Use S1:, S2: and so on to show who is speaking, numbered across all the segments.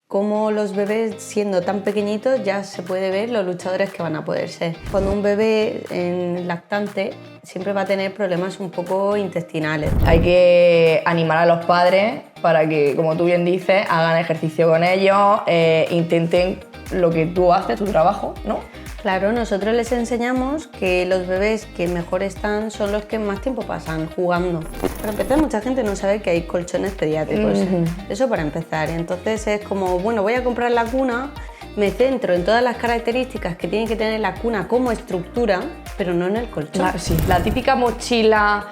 S1: cómo los bebés, siendo tan pequeñitos, ya se puede ver los luchadores que van a poder ser. Cuando un bebé en lactante siempre va a tener problemas un poco intestinales.
S2: Hay que animar a los padres para que, como tú bien dices, hagan ejercicio con ellos, intenten lo que tú haces, tu trabajo, ¿no?
S1: Claro, nosotros les enseñamos que los bebés que mejor están son los que más tiempo pasan jugando. Para empezar, mucha gente no sabe que hay colchones pediátricos. Eso para empezar. Entonces es como, bueno, voy a comprar la cuna, me centro en todas las características que tiene que tener la cuna como estructura, pero no en el colchón.
S2: Sí, la típica mochila,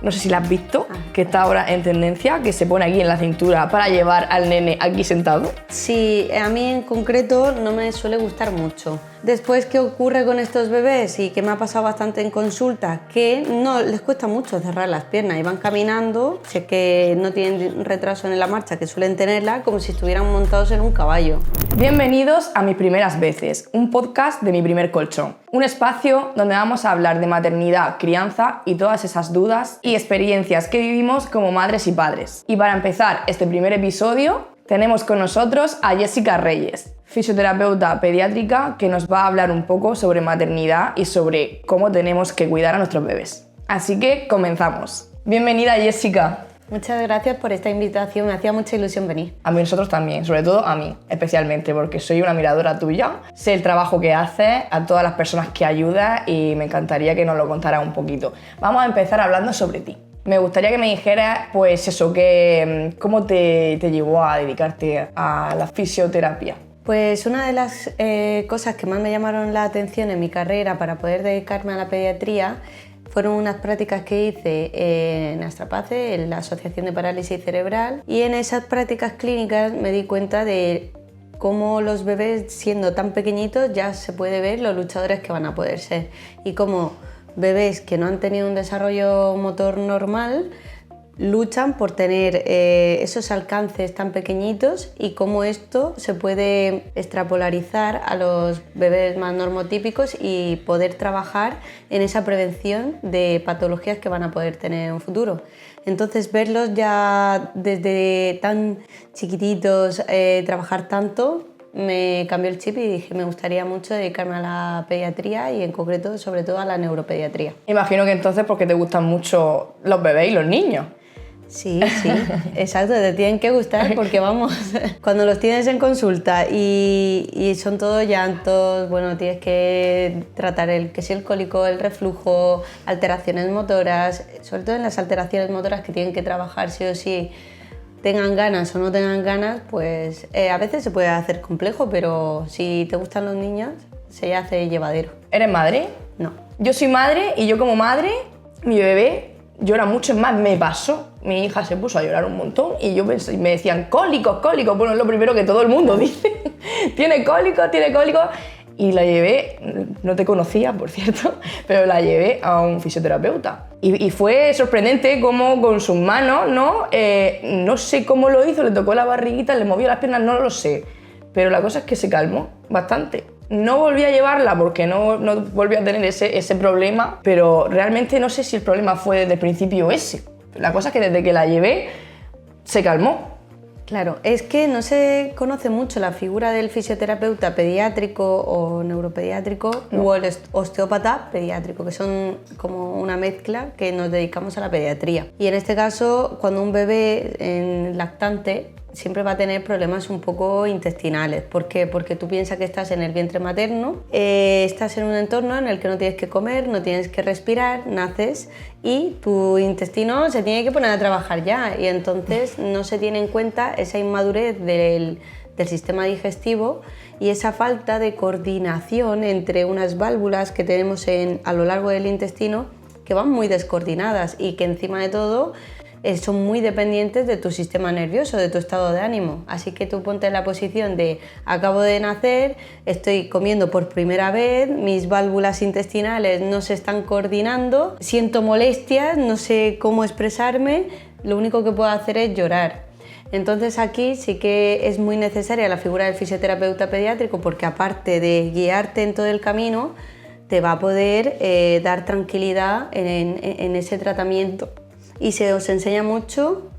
S2: no sé si la has visto, que está ahora en tendencia, que se pone aquí en la cintura para llevar al nene aquí sentado.
S1: Sí, a mí en concreto no me suele gustar mucho. Después, ¿qué ocurre con estos bebés? Y que me ha pasado bastante en consulta, que no les cuesta mucho cerrar las piernas y van caminando, sé que no tienen retraso en la marcha, que suelen tenerla, como si estuvieran montados en un caballo.
S2: Bienvenidos a Mis Primeras Veces, un podcast de Mi Primer Colchón. Un espacio donde vamos a hablar de maternidad, crianza y todas esas dudas y experiencias que vivimos como madres y padres. Y para empezar este primer episodio, tenemos con nosotros a Jessica Reyes, fisioterapeuta pediátrica, que nos va a hablar un poco sobre maternidad y sobre cómo tenemos que cuidar a nuestros bebés. Así que comenzamos. Bienvenida, Jessica.
S1: Muchas gracias por esta invitación, me hacía mucha ilusión venir.
S2: A mí nosotros también, sobre todo a mí, especialmente, porque soy una admiradora tuya, sé el trabajo que haces, a todas las personas que ayudas y me encantaría que nos lo contaras un poquito. Vamos a empezar hablando sobre ti. Me gustaría que me dijeras, pues eso, cómo te llevó a dedicarte a la fisioterapia.
S1: Pues una de las cosas que más me llamaron la atención en mi carrera para poder dedicarme a la pediatría fueron unas prácticas que hice en Astrapace, en la Asociación de Parálisis Cerebral, y en esas prácticas clínicas me di cuenta de cómo los bebés, siendo tan pequeñitos, ya se puede ver los luchadores que van a poder ser, y cómo bebés que no han tenido un desarrollo motor normal luchan por tener esos alcances tan pequeñitos y cómo esto se puede extrapolarizar a los bebés más normotípicos y poder trabajar en esa prevención de patologías que van a poder tener en un futuro. Entonces verlos ya desde tan chiquititos trabajar tanto me cambió el chip y dije me gustaría mucho dedicarme a la pediatría y en concreto sobre todo a la neuropediatría.
S2: Imagino que entonces porque te gustan mucho los bebés y los niños.
S1: Sí, exacto, te tienen que gustar porque vamos, cuando los tienes en consulta y son todos llantos, bueno, tienes que tratar el cólico, el reflujo, alteraciones motoras, sobre todo en las alteraciones motoras que tienen que trabajar sí o sí, tengan ganas o no tengan ganas, pues a veces se puede hacer complejo, pero si te gustan los niños, se hace llevadero.
S2: ¿Eres madre?
S1: No.
S2: Yo soy madre y yo como madre, mi bebé llora mucho, es más, me pasó. Mi hija se puso a llorar un montón y yo pensé, me decían cólicos, bueno, es lo primero que todo el mundo dice. Tiene cólicos. Y la llevé, no te conocía, por cierto, pero la llevé a un fisioterapeuta. Y fue sorprendente cómo con sus manos, no sé cómo lo hizo, le tocó la barriguita, le movió las piernas, no lo sé. Pero la cosa es que se calmó bastante. No volví a llevarla porque no volví a tener ese problema, pero realmente no sé si el problema fue desde el principio ese. La cosa es que desde que la llevé, se calmó.
S1: Claro, es que no se conoce mucho la figura del fisioterapeuta pediátrico o neuropediátrico o el osteópata pediátrico, que son como una mezcla que nos dedicamos a la pediatría. Y en este caso, cuando un bebé en lactante siempre va a tener problemas un poco intestinales. ¿Por qué? Porque tú piensas que estás en el vientre materno, estás en un entorno en el que no tienes que comer, no tienes que respirar, naces y tu intestino se tiene que poner a trabajar ya y entonces no se tiene en cuenta esa inmadurez del sistema digestivo y esa falta de coordinación entre unas válvulas que tenemos a lo largo del intestino que van muy descoordinadas y que encima de todo son muy dependientes de tu sistema nervioso, de tu estado de ánimo. Así que tú ponte en la posición de acabo de nacer, estoy comiendo por primera vez, mis válvulas intestinales no se están coordinando, siento molestias, no sé cómo expresarme, lo único que puedo hacer es llorar. Entonces aquí sí que es muy necesaria la figura del fisioterapeuta pediátrico porque aparte de guiarte en todo el camino, te va a poder dar tranquilidad en ese tratamiento. Y se os enseña mucho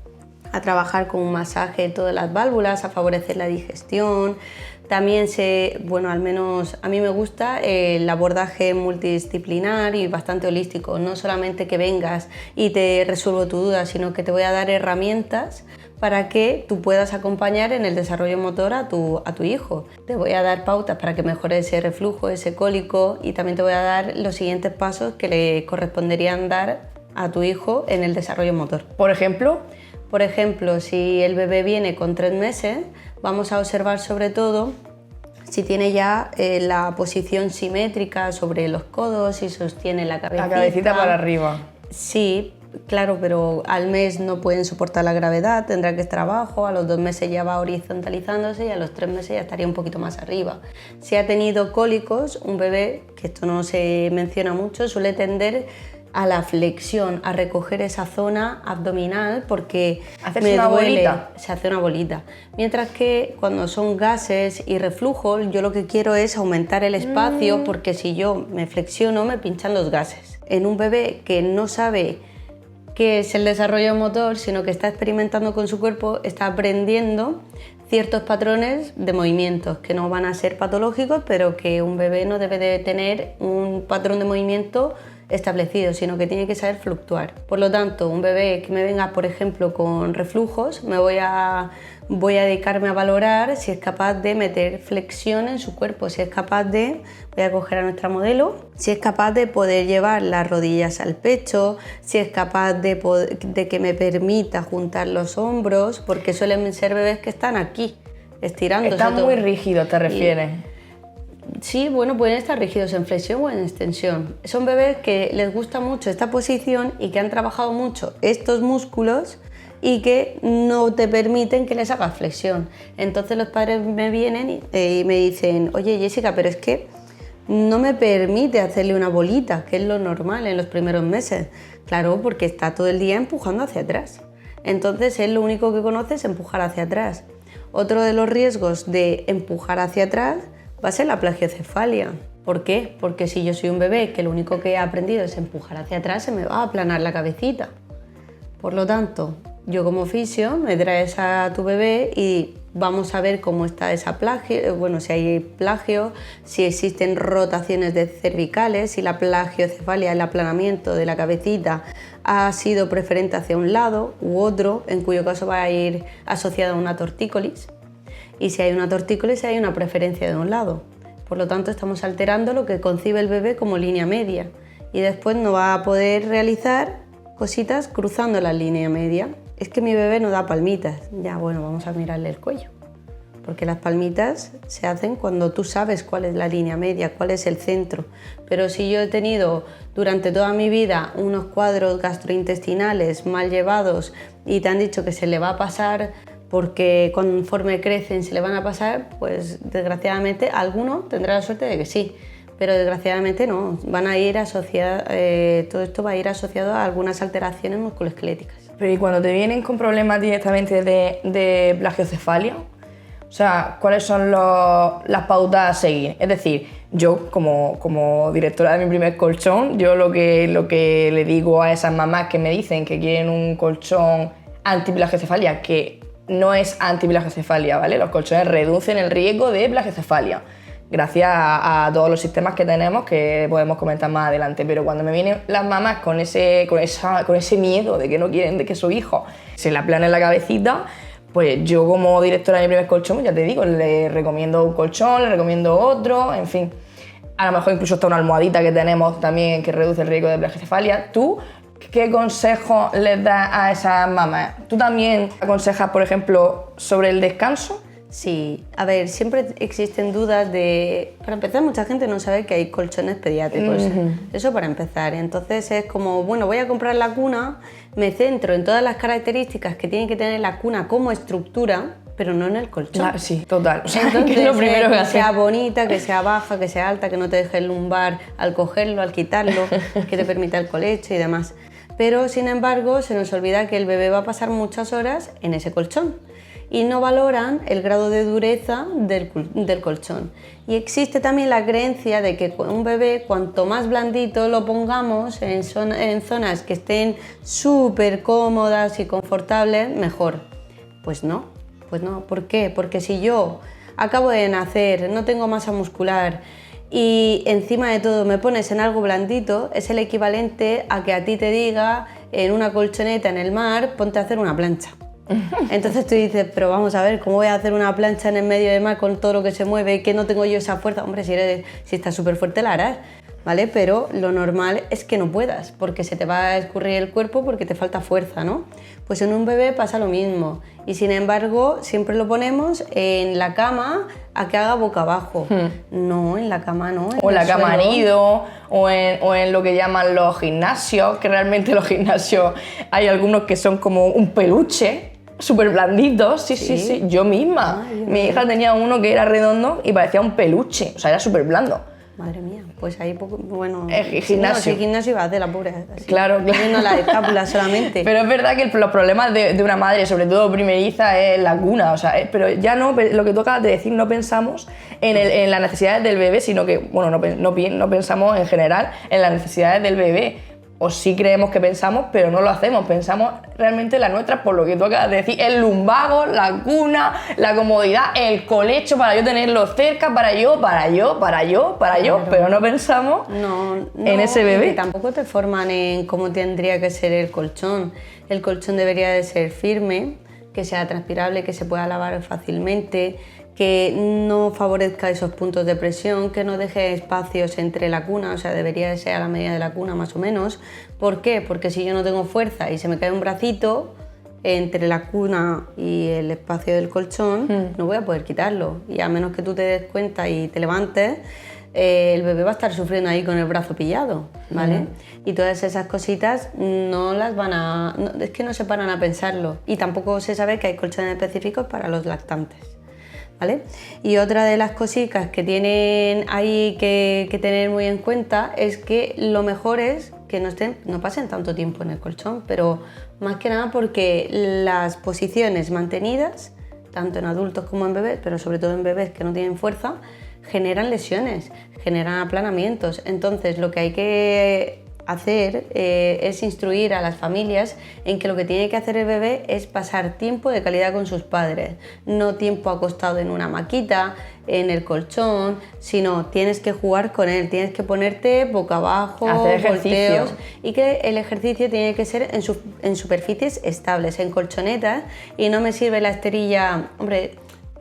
S1: a trabajar con un masaje de todas las válvulas, a favorecer la digestión. También bueno, al menos a mí me gusta el abordaje multidisciplinar y bastante holístico. No solamente que vengas y te resuelvo tu duda, sino que te voy a dar herramientas para que tú puedas acompañar en el desarrollo motor a tu hijo. Te voy a dar pautas para que mejore ese reflujo, ese cólico, y también te voy a dar los siguientes pasos que le corresponderían dar a tu hijo en el desarrollo motor.
S2: Por ejemplo,
S1: si el bebé viene con 3 meses, vamos a observar sobre todo si tiene ya la posición simétrica sobre los codos, si sostiene la cabecita.
S2: La cabecita para arriba.
S1: Sí, claro, pero al mes no pueden soportar la gravedad, tendrá que estar abajo, a los 2 meses ya va horizontalizándose y a los 3 meses ya estaría un poquito más arriba. Si ha tenido cólicos, un bebé, que esto no se menciona mucho, suele tender a la flexión, a recoger esa zona abdominal porque
S2: ¿Hacerse una bolita?
S1: Se hace una bolita. Mientras que cuando son gases y reflujo, yo lo que quiero es aumentar el espacio porque si yo me flexiono me pinchan los gases. En un bebé que no sabe qué es el desarrollo motor, sino que está experimentando con su cuerpo, está aprendiendo ciertos patrones de movimientos que no van a ser patológicos, pero que un bebé no debe de tener un patrón de movimiento establecido, sino que tiene que saber fluctuar. Por lo tanto, un bebé que me venga, por ejemplo, con reflujos, voy a dedicarme a valorar si es capaz de meter flexión en su cuerpo, si es capaz de, voy a coger a nuestra modelo, si es capaz de poder llevar las rodillas al pecho, si es capaz de que me permita juntar los hombros, porque suelen ser bebés que están aquí, estirándose.
S2: Están muy rígidos, ¿te refieres?
S1: Sí, bueno, pueden estar rígidos en flexión o en extensión. Son bebés que les gusta mucho esta posición y que han trabajado mucho estos músculos y que no te permiten que les hagas flexión. Entonces los padres me vienen y me dicen, oye Jessica, pero es que no me permite hacerle una bolita, que es lo normal en los primeros meses. Claro, porque está todo el día empujando hacia atrás. Entonces él lo único que conoce es empujar hacia atrás. Otro de los riesgos de empujar hacia atrás va a ser la plagiocefalia. ¿Por qué? Porque si yo soy un bebé que lo único que he aprendido es empujar hacia atrás, se me va a aplanar la cabecita. Por lo tanto, yo como fisio me traes a tu bebé y vamos a ver cómo está esa plagio, bueno, si hay plagio, si existen rotaciones de cervicales, si la plagiocefalia, el aplanamiento de la cabecita ha sido preferente hacia un lado u otro, en cuyo caso va a ir asociado a una tortícolis. Y si hay una tortícolis, hay una preferencia de un lado. Por lo tanto, estamos alterando lo que concibe el bebé como línea media y después no va a poder realizar cositas cruzando la línea media. Es que mi bebé no da palmitas. Ya, bueno, vamos a mirarle el cuello. Porque las palmitas se hacen cuando tú sabes cuál es la línea media, cuál es el centro. Pero si yo he tenido durante toda mi vida unos cuadros gastrointestinales mal llevados y te han dicho que se le va a pasar porque conforme crecen se le van a pasar, pues desgraciadamente alguno tendrá la suerte de que sí, pero desgraciadamente no, van a ir todo esto va a ir asociado a algunas alteraciones musculoesqueléticas.
S2: Pero ¿y cuando te vienen con problemas directamente de plagiocefalia? O sea, ¿cuáles son las pautas a seguir? Es decir, yo como directora de mi primer colchón, yo lo que le digo a esas mamás que me dicen que quieren un colchón antiplagiocefalia, que no es antiplagiocefalia, ¿vale? Los colchones reducen el riesgo de plagiocefalia gracias a todos los sistemas que tenemos que podemos comentar más adelante, pero cuando me vienen las mamás con ese miedo de que no quieren de que su hijo se le aplane la cabecita, pues yo como directora de mi primer colchón, ya te digo, le recomiendo un colchón, le recomiendo otro, en fin. A lo mejor incluso está una almohadita que tenemos también que reduce el riesgo de plagiocefalia. ¿Tú qué consejo les das a esas mamás? ¿Tú también aconsejas, por ejemplo, sobre el descanso?
S1: Sí, a ver, siempre existen dudas de... Para empezar, mucha gente no sabe que hay colchones pediátricos. Eso para empezar. Entonces es como, bueno, voy a comprar la cuna, me centro en todas las características que tiene que tener la cuna como estructura, pero no en el colchón.
S2: Sí, total.
S1: Entonces,
S2: que es lo primero que
S1: sea bonita, que sea baja, que sea alta, que no te deje el lumbar al cogerlo, al quitarlo, que te permita el colecho y demás. Pero, sin embargo, se nos olvida que el bebé va a pasar muchas horas en ese colchón. y no valoran el grado de dureza del colchón. Y existe también la creencia de que un bebé, cuanto más blandito lo pongamos en zonas que estén súper cómodas y confortables, mejor. Pues no. ¿Por qué? Porque si yo acabo de nacer, no tengo masa muscular y encima de todo me pones en algo blandito, es el equivalente a que a ti te diga en una colchoneta en el mar, ponte a hacer una plancha. Entonces tú dices, pero vamos a ver, ¿cómo voy a hacer una plancha en el medio del mar con todo lo que se mueve y que no tengo yo esa fuerza? Hombre, si estás súper fuerte la harás, ¿vale? Pero lo normal es que no puedas, porque se te va a escurrir el cuerpo porque te falta fuerza, ¿no? Pues en un bebé pasa lo mismo y sin embargo siempre lo ponemos en la cama a que haga boca abajo. No, en la cama no.
S2: O en la cama nido, o en lo que llaman los gimnasios, que realmente los gimnasios hay algunos que son como un peluche, súper blanditos, sí. Yo misma, mi hija tenía uno que era redondo y parecía un peluche, o sea, era súper blando.
S1: Madre mía, pues ahí poco, bueno...
S2: Gimnasio.
S1: No, si gimnasio iba a hacer la pobre. Así,
S2: claro.
S1: Viendo la escápula solamente.
S2: Pero es verdad que los problemas de una madre, sobre todo primeriza, es la cuna, o sea, pero ya no, lo que tú acabas de decir, no pensamos en las necesidades del bebé, sino que, bueno, no pensamos en general en las necesidades del bebé. O sí creemos que pensamos, pero no lo hacemos. Pensamos realmente las nuestras, por lo que tú acabas de decir, el lumbago, la cuna, la comodidad, el colecho para yo tenerlo cerca, para yo, claro. Pero no pensamos en ese bebé.
S1: Y tampoco te forman en cómo tendría que ser el colchón. El colchón debería de ser firme, que sea transpirable, que se pueda lavar fácilmente, que no favorezca esos puntos de presión, que no deje espacios entre la cuna, o sea, debería de ser a la medida de la cuna más o menos. ¿Por qué? Porque si yo no tengo fuerza y se me cae un bracito entre la cuna y el espacio del colchón, no voy a poder quitarlo. Y a menos que tú te des cuenta y te levantes, el bebé va a estar sufriendo ahí con el brazo pillado, ¿vale? Y todas esas cositas es que no se paran a pensarlo. Y tampoco se sabe que hay colchones específicos para los lactantes, ¿vale? Y otra de las cositas que tienen ahí que tener muy en cuenta es que lo mejor es que no pasen tanto tiempo en el colchón, pero más que nada porque las posiciones mantenidas, tanto en adultos como en bebés, pero sobre todo en bebés que no tienen fuerza, generan lesiones, generan aplanamientos. Entonces lo que hay que hacer es instruir a las familias en que lo que tiene que hacer el bebé es pasar tiempo de calidad con sus padres, no tiempo acostado en una maquita, en el colchón, sino tienes que jugar con él, tienes que ponerte boca abajo,
S2: hacer ejercicio.
S1: Volteos, y que el ejercicio tiene que ser en superficies estables, en colchonetas, y no me sirve la esterilla, hombre,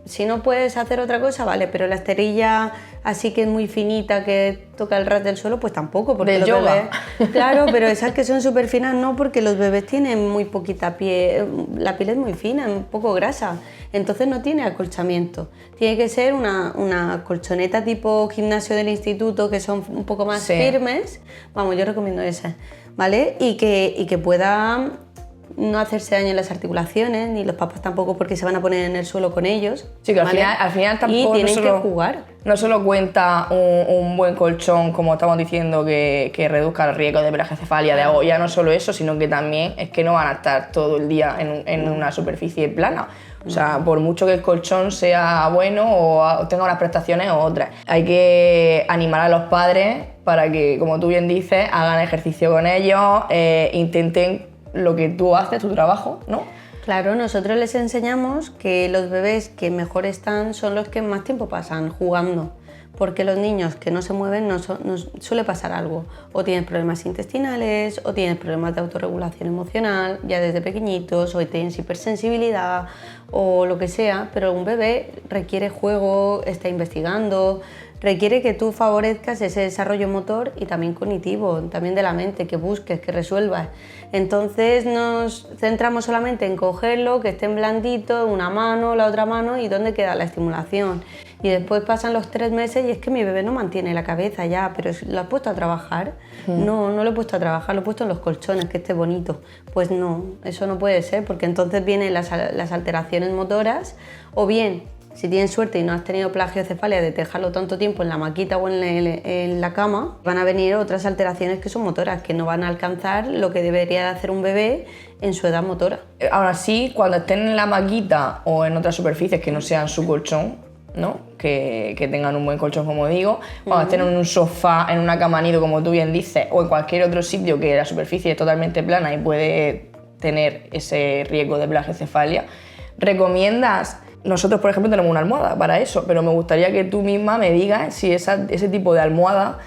S1: si no puedes hacer otra cosa, vale, pero la esterilla así que es muy finita, que toca el ras del suelo, pues tampoco, porque
S2: del
S1: los
S2: yoga.
S1: bebés, claro, pero esas que son súper finas no, porque los bebés tienen muy poquita piel, la piel es muy fina, un poco grasa, entonces no tiene acolchamiento. Tiene que ser una colchoneta tipo gimnasio del instituto, que son un poco más firmes, vamos, yo recomiendo esa, ¿vale? Y que pueda no hacerse daño en las articulaciones, ni los papás tampoco, porque se van a poner en el suelo con ellos.
S2: Sí, que ¿vale? al final tampoco
S1: y tienen que jugar.
S2: No solo cuenta un buen colchón, como estamos diciendo, que reduzca el riesgo de brachicefalia, de ahogo, ya no solo eso, sino que también es que no van a estar todo el día en una superficie plana. O sea, por mucho que el colchón sea bueno o tenga unas prestaciones o otras. Hay que animar a los padres para que, como tú bien dices, hagan ejercicio con ellos, intenten lo que tú haces, tu trabajo, ¿no?
S1: Claro, nosotros les enseñamos que los bebés que mejor están son los que más tiempo pasan jugando, porque los niños que no se mueven nos suele pasar algo, o tienes problemas intestinales, o tienes problemas de autorregulación emocional, ya desde pequeñitos, o tienes hipersensibilidad, o lo que sea, pero un bebé requiere juego, está investigando, requiere que tú favorezcas ese desarrollo motor y también cognitivo, también de la mente, que busques, que resuelvas. Entonces nos centramos solamente en cogerlo, que esté en blandito, una mano, la otra mano, y dónde queda la estimulación. Y después pasan los 3 meses y es que mi bebé no mantiene la cabeza ya, pero ¿lo has puesto a trabajar? No lo he puesto a trabajar, lo he puesto en los colchones, que esté bonito. Pues no, eso no puede ser, porque entonces vienen las alteraciones motoras, o bien Si tienes suerte y no has tenido plagiocefalia de dejarlo tanto tiempo en la maquita o en la cama, van a venir otras alteraciones que son motoras, que no van a alcanzar lo que debería de hacer un bebé en su edad motora.
S2: Aún así, cuando estén en la maquita o en otras superficies que no sean su colchón, ¿no? Que tengan un buen colchón, como digo, cuando estén en un sofá, en una cama nido, como tú bien dices, o en cualquier otro sitio que la superficie es totalmente plana y puede tener ese riesgo de plagiocefalia, ¿recomiendas? Nosotros, por ejemplo, tenemos una almohada para eso, pero me gustaría que tú misma me digas si ese tipo de almohada,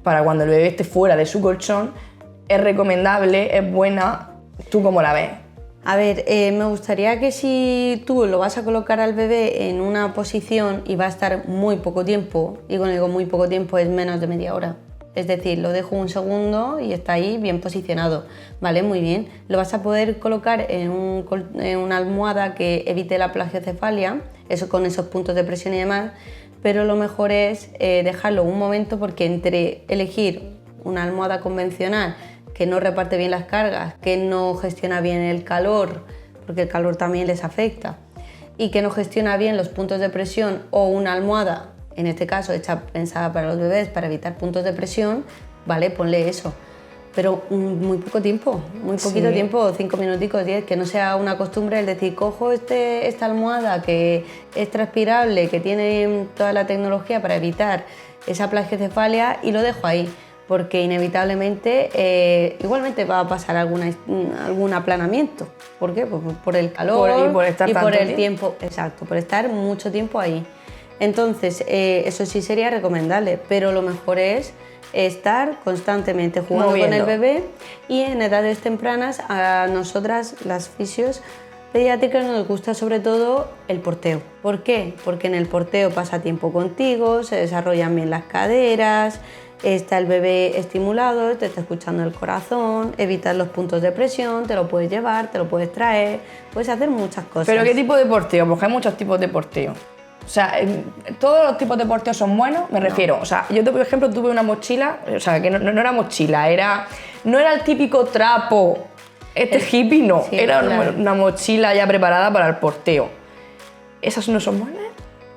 S2: para cuando el bebé esté fuera de su colchón, es recomendable, es buena. ¿Tú cómo la ves?
S1: A ver, me gustaría que si tú lo vas a colocar al bebé en una posición y va a estar muy poco tiempo, y cuando digo muy poco tiempo es menos de media hora, es decir, lo dejo un segundo y está ahí bien posicionado, ¿vale? Muy bien. Lo vas a poder colocar en una almohada que evite la plagiocefalia, eso con esos puntos de presión y demás, pero lo mejor es dejarlo un momento, porque entre elegir una almohada convencional que no reparte bien las cargas, que no gestiona bien el calor, porque el calor también les afecta, y que no gestiona bien los puntos de presión, o una almohada, en este caso pensada para los bebés para evitar puntos de presión, vale, ponle eso. Pero muy poco tiempo, muy poquito tiempo, 5 minuticos, 10, que no sea una costumbre el decir, cojo esta almohada que es transpirable, que tiene toda la tecnología para evitar esa plagiocefalia y lo dejo ahí, porque inevitablemente igualmente va a pasar algún aplanamiento. ¿Por qué? Pues por el calor y por el tiempo, exacto, por estar mucho tiempo ahí. Entonces, eso sí sería recomendable, pero lo mejor es estar constantemente jugando con el bebé, y en edades tempranas a nosotras, las fisios pediátricas, nos gusta sobre todo el porteo. ¿Por qué? Porque en el porteo pasa tiempo contigo, se desarrollan bien las caderas, está el bebé estimulado, te está escuchando el corazón, evitas los puntos de presión, te lo puedes llevar, te lo puedes traer, puedes hacer muchas cosas.
S2: ¿Pero qué tipo de porteo? Porque hay muchos tipos de porteo. O sea, ¿todos los tipos de porteo son buenos? Me refiero, o sea, yo por ejemplo tuve una mochila, o sea, que no era mochila, no era el típico trapo, hippie no, sí, era claro, una mochila ya preparada para el porteo. ¿Esas no son buenas?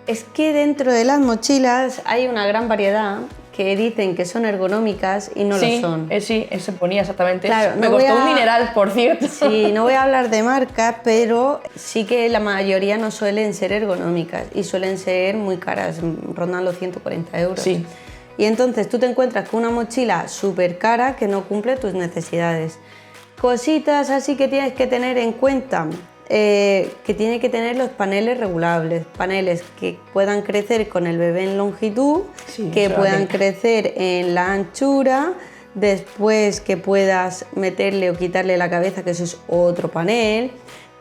S1: Es que dentro de las mochilas hay una gran variedad que dicen que son ergonómicas y no lo son.
S2: Sí, se ponía exactamente eso. Me costó un dineral, por cierto.
S1: Sí, no voy a hablar de marca, pero sí que la mayoría no suelen ser ergonómicas y suelen ser muy caras, rondan los 140 euros.
S2: Sí.
S1: Y entonces tú te encuentras con una mochila súper cara que no cumple tus necesidades. Cositas así que tienes que tener en cuenta. Que tiene que tener los paneles regulables, paneles que puedan crecer con el bebé en longitud, que puedan crecer en la anchura, después que puedas meterle o quitarle la cabeza, que eso es otro panel,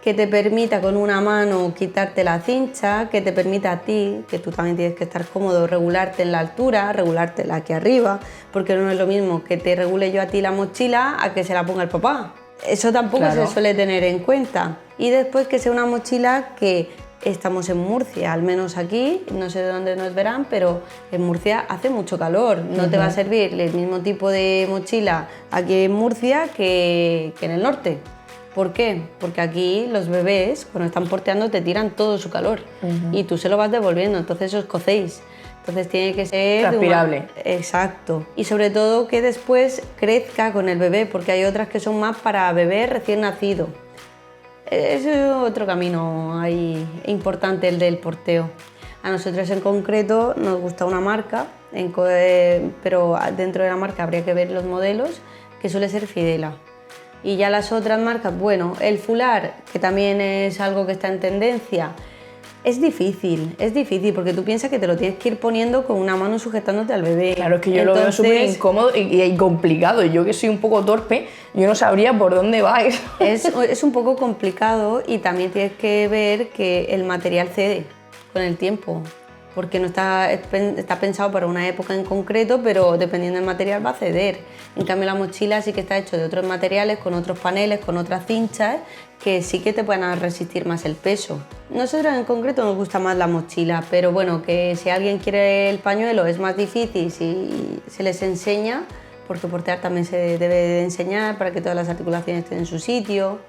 S1: que te permita con una mano quitarte la cincha, que te permita a ti, que tú también tienes que estar cómodo, regularte en la altura, regulártela aquí arriba, porque no es lo mismo que te regule yo a ti la mochila a que se la ponga el papá. Eso tampoco se suele tener en cuenta. Y después que sea una mochila que estamos en Murcia, al menos aquí, no sé de dónde nos verán, pero en Murcia hace mucho calor. No te va a servir el mismo tipo de mochila aquí en Murcia que en el norte. ¿Por qué? Porque aquí los bebés, cuando están porteando, te tiran todo su calor y tú se lo vas devolviendo, entonces os cocéis. Entonces tiene que ser
S2: transpirable.
S1: Exacto. Y sobre todo que después crezca con el bebé, porque hay otras que son más para bebé recién nacido. Es otro camino ahí importante, el del porteo. A nosotros en concreto nos gusta una marca, pero dentro de la marca habría que ver los modelos, que suele ser Fidela. Y ya las otras marcas, bueno, el fular, que también es algo que está en tendencia. Es difícil porque tú piensas que te lo tienes que ir poniendo con una mano sujetándote al bebé.
S2: Claro, es que yo lo veo súper incómodo y complicado. Yo que soy un poco torpe, yo no sabría por dónde va eso.
S1: Es un poco complicado y también tienes que ver que el material cede con el tiempo, porque no está pensado para una época en concreto, pero dependiendo del material va a ceder. En cambio la mochila sí que está hecho de otros materiales, con otros paneles, con otras cinchas, que sí que te pueden resistir más el peso. Nosotros en concreto nos gusta más la mochila, pero bueno, que si alguien quiere el pañuelo es más difícil si se les enseña, porque portear también se debe de enseñar para que todas las articulaciones estén en su sitio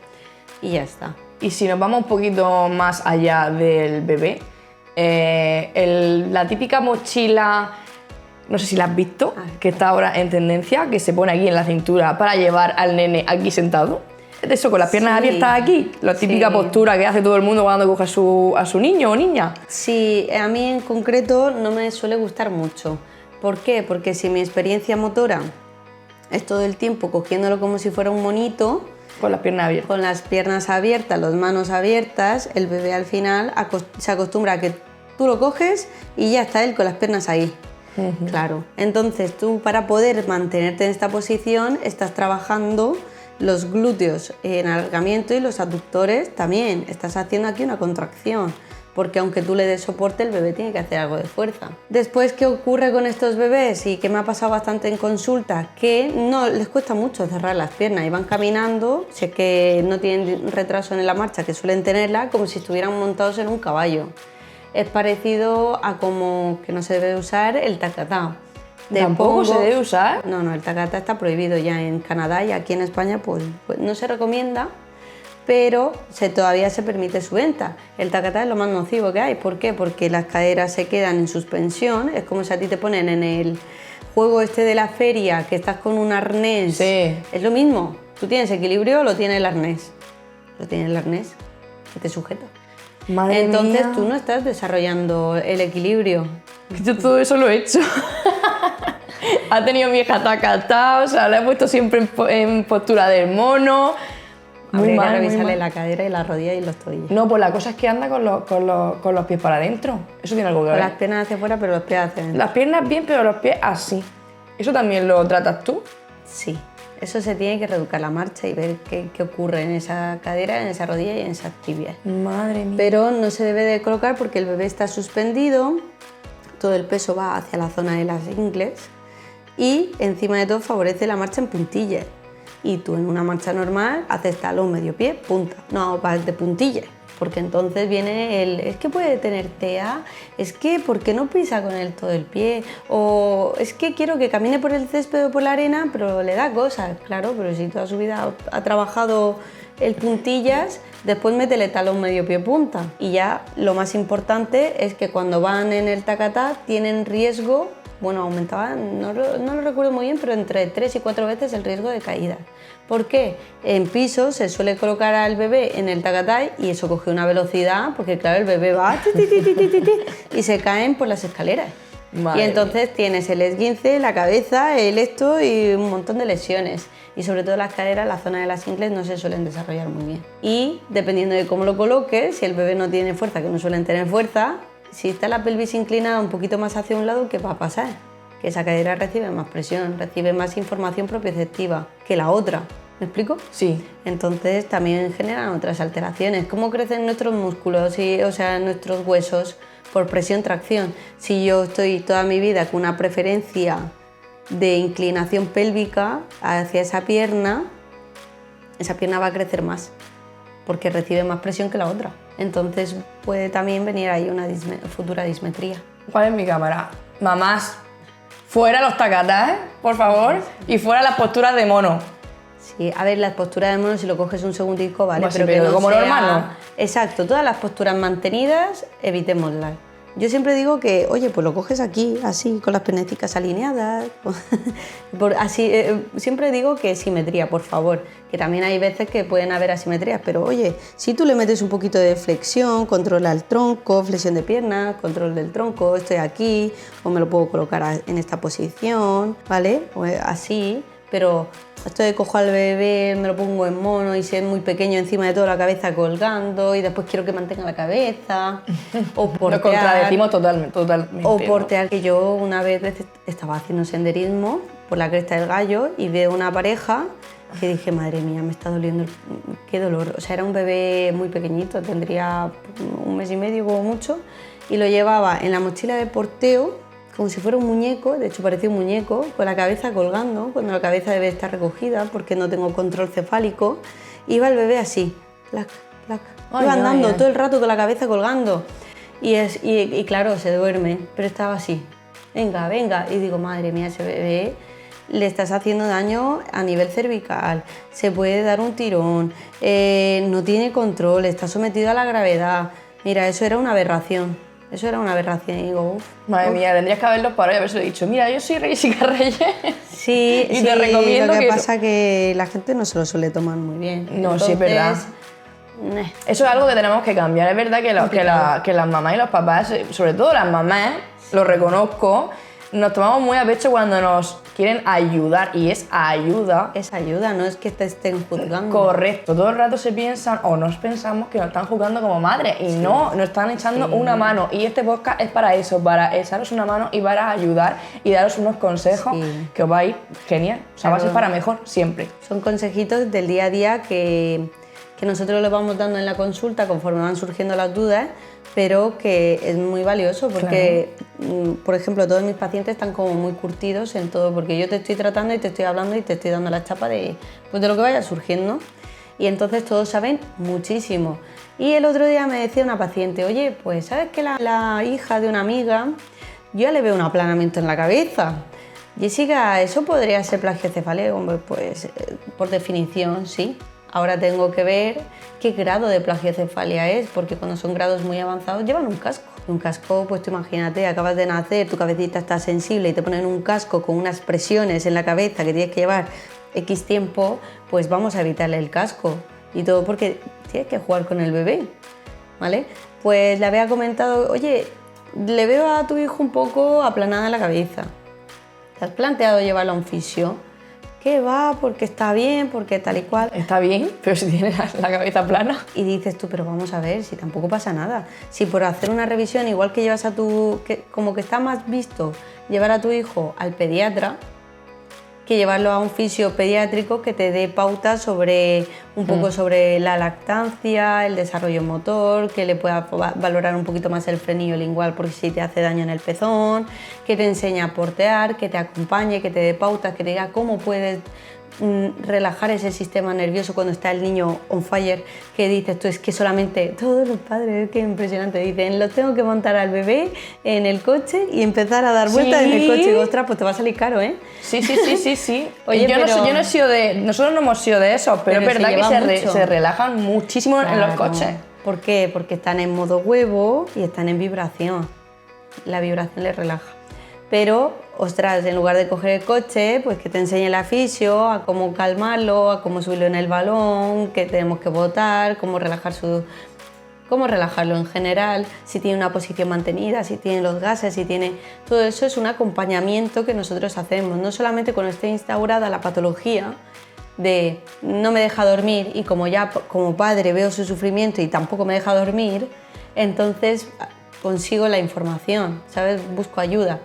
S1: y ya está.
S2: Y si nos vamos un poquito más allá del bebé, La típica mochila, no sé si la has visto, que está ahora en tendencia, que se pone aquí en la cintura para llevar al nene aquí sentado. Es de eso, con las piernas abiertas aquí, la típica postura que hace todo el mundo cuando coge a su niño o niña.
S1: Sí, a mí en concreto no me suele gustar mucho. ¿Por qué? Porque si mi experiencia motora es todo el tiempo cogiéndolo como si fuera un monito,
S2: con las piernas abiertas.
S1: Con las piernas abiertas, las manos abiertas, el bebé al final se acostumbra a que tú lo coges y ya está él con las piernas ahí. Claro. Entonces tú, para poder mantenerte en esta posición, estás trabajando los glúteos en alargamiento y los aductores también. Estás haciendo aquí una contracción, porque aunque tú le des soporte, el bebé tiene que hacer algo de fuerza. Después, ¿qué ocurre con estos bebés? Y que me ha pasado bastante en consulta, que no les cuesta mucho cerrar las piernas y van caminando, sé que no tienen retraso en la marcha, que suelen tenerla, como si estuvieran montados en un caballo. Es parecido a como que no se debe usar el tacatá.
S2: ¿Tampoco se debe usar?
S1: No, el tacatá está prohibido ya en Canadá y aquí en España pues no se recomienda, pero todavía se permite su venta. El tacatá es lo más nocivo que hay. ¿Por qué? Porque las caderas se quedan en suspensión. Es como si a ti te ponen en el juego este de la feria, que estás con un arnés.
S2: Sí.
S1: Es lo mismo. Tú tienes equilibrio, lo tiene el arnés. Lo tiene el arnés que te sujeta.
S2: Madre
S1: Entonces
S2: mía.
S1: tú no estás desarrollando el equilibrio.
S2: Yo todo eso lo he hecho. Ha tenido mi hija tacatá, o sea, la he puesto siempre en postura del mono.
S1: Habría que revisarle la cadera y la rodilla y los tobillos.
S2: No, pues la cosa es que anda con los pies para adentro. Eso tiene algo que ver.
S1: Con las piernas hacia afuera, pero los pies hacia adentro.
S2: Las piernas bien, pero los pies así. ¿Eso también lo tratas tú?
S1: Sí. Eso se tiene que reeducar la marcha y ver qué ocurre en esa cadera, en esa rodilla y en esas tibias.
S2: Madre mía.
S1: Pero no se debe de colocar porque el bebé está suspendido, todo el peso va hacia la zona de las ingles y encima de todo favorece la marcha en puntillas. Y tú en una marcha normal haces talón, medio pie, punta. No vas de puntillas, porque entonces viene es que puede tener TEA, es que ¿por qué no pisa con todo el pie? O es que quiero que camine por el césped o por la arena, pero le da cosas. Claro, pero si toda su vida ha trabajado el puntillas, después métele talón, medio pie, punta. Y ya lo más importante es que cuando van en el tacatá tienen riesgo, bueno, aumentaba, no lo recuerdo muy bien, pero entre 3 y 4 veces el riesgo de caída. ¿Por qué? En piso se suele colocar al bebé en el tacatá y eso coge una velocidad, porque claro, el bebé va y se caen por las escaleras.
S2: Madre
S1: y entonces tienes el esguince, la cabeza, el esto y un montón de lesiones. Y sobre todo las caderas, la zona de las ingles no se suelen desarrollar muy bien. Y dependiendo de cómo lo coloques, si el bebé no tiene fuerza, que no suelen tener fuerza, si está la pelvis inclinada un poquito más hacia un lado, ¿qué va a pasar? Que esa cadera recibe más presión, recibe más información propioceptiva que la otra. ¿Me explico?
S2: Sí.
S1: Entonces también generan otras alteraciones. ¿Cómo crecen nuestros músculos, o sea, nuestros huesos? Por presión-tracción. Si yo estoy toda mi vida con una preferencia de inclinación pélvica hacia esa pierna va a crecer más, porque recibe más presión que la otra. Entonces puede también venir ahí una futura dismetría.
S2: ¿Cuál es mi cámara? Mamás, fuera los tacatás, por favor, y fuera las posturas de mono.
S1: Sí, a ver, las posturas de mono si lo coges un segundico, vale,
S2: Pues sí,
S1: pero que
S2: pero
S1: no
S2: como
S1: sea...
S2: normal, ¿no?
S1: Exacto, todas las posturas mantenidas, evitémoslas. Yo siempre digo que, oye, pues lo coges aquí, así, con las pernecicas alineadas. Siempre digo que simetría, por favor, que también hay veces que pueden haber asimetrías, pero oye, si tú le metes un poquito de flexión, controla el tronco, flexión de piernas, control del tronco, estoy aquí, o me lo puedo colocar en esta posición, ¿vale? O así, pero esto de cojo al bebé, me lo pongo en mono y si es muy pequeño encima de todo la cabeza colgando y después quiero que mantenga la cabeza o portear.
S2: Nos contradecimos totalmente.
S1: O portear, que yo una vez estaba haciendo senderismo por la Cresta del Gallo y veo una pareja que dije, madre mía, me está doliendo, qué dolor. O sea, era un bebé muy pequeñito, tendría 1 mes y medio como mucho y lo llevaba en la mochila de porteo como si fuera un muñeco, de hecho parecía un muñeco, con la cabeza colgando, cuando la cabeza debe estar recogida porque no tengo control cefálico. Iba el bebé así, plac, plac. Iba andando todo el rato con la cabeza colgando. Y claro, se duerme, pero estaba así, venga, venga. Y digo, madre mía, ese bebé le estás haciendo daño a nivel cervical, se puede dar un tirón, no tiene control, está sometido a la gravedad. Mira, eso era una aberración. Eso era una aberración y digo, uff.
S2: Madre mía, tendrías que haberlos parado y haberse dicho, mira, yo soy Jessica Reyes.
S1: Sí,
S2: y
S1: sí,
S2: te recomiendo
S1: lo que
S2: que
S1: pasa es que la gente no se lo suele tomar muy bien.
S2: No, sí, es verdad. Eso es algo que tenemos que cambiar. Es verdad que las mamás y los papás, sobre todo las mamás, lo reconozco, nos tomamos muy a pecho cuando nos quieren ayudar, y es ayuda.
S1: Es ayuda, no es que te estén juzgando.
S2: Correcto, todo el rato se piensan o nos pensamos que nos están juzgando como madre y no, nos están echando una mano, y este podcast es para eso, para echaros una mano y para ayudar y daros unos consejos que os va a ir genial, o sea, va a ser para mejor siempre.
S1: Son consejitos del día a día que nosotros les vamos dando en la consulta conforme van surgiendo las dudas, pero que es muy valioso porque, por ejemplo, todos mis pacientes están como muy curtidos en todo, porque yo te estoy tratando y te estoy hablando y te estoy dando la chapa de lo que vaya surgiendo, y entonces todos saben muchísimo. Y el otro día me decía una paciente, oye, pues ¿sabes que la hija de una amiga, yo ya le veo un aplanamiento en la cabeza? Jessica, ¿eso podría ser plagiocefalia? Hombre, pues por definición sí. Ahora tengo que ver qué grado de plagiocefalia es, porque cuando son grados muy avanzados llevan un casco. Un casco, pues tú imagínate, acabas de nacer, tu cabecita está sensible y te ponen un casco con unas presiones en la cabeza que tienes que llevar X tiempo, pues vamos a evitarle el casco. Y todo porque tienes que jugar con el bebé, ¿vale? Pues le había comentado, oye, le veo a tu hijo un poco aplanada la cabeza. ¿Te has planteado llevarlo a un fisio? ¿Qué va? Porque está bien, porque tal y cual.
S2: Está bien, pero si tienes la cabeza plana.
S1: Y dices tú, pero vamos a ver, si tampoco pasa nada. Si por hacer una revisión, igual que llevas a como que está más visto llevar a tu hijo al pediatra, que llevarlo a un fisio pediátrico que te dé pautas sobre un poco sobre la lactancia, el desarrollo motor, que le pueda valorar un poquito más el frenillo lingual por si te hace daño en el pezón, que te enseñe a portear, que te acompañe, que te dé pautas, que te diga cómo puedes relajar ese sistema nervioso cuando está el niño on fire, que dices tú, es que solamente todos los padres, es que impresionante, dicen, los tengo que montar al bebé en el coche y empezar a dar vueltas en el coche. Y digo, ostras, pues te va a salir caro, ¿eh?
S2: Sí.
S1: Oye,
S2: yo no he sido nosotros no hemos sido de esos, pero es verdad que se relajan muchísimo en los coches.
S1: ¿Por qué? Porque están en modo huevo y están en vibración. La vibración les relaja. Pero, ostras, en lugar de coger el coche, pues que te enseñe la fisio a cómo calmarlo, a cómo subirlo en el balón, que tenemos que botar, cómo relajarlo en general, si tiene una posición mantenida, si tiene los gases, si tiene... Todo eso es un acompañamiento que nosotros hacemos, no solamente cuando esté instaurada la patología de no me deja dormir y como ya como padre veo su sufrimiento y tampoco me deja dormir, entonces consigo la información, ¿sabes? Busco ayuda.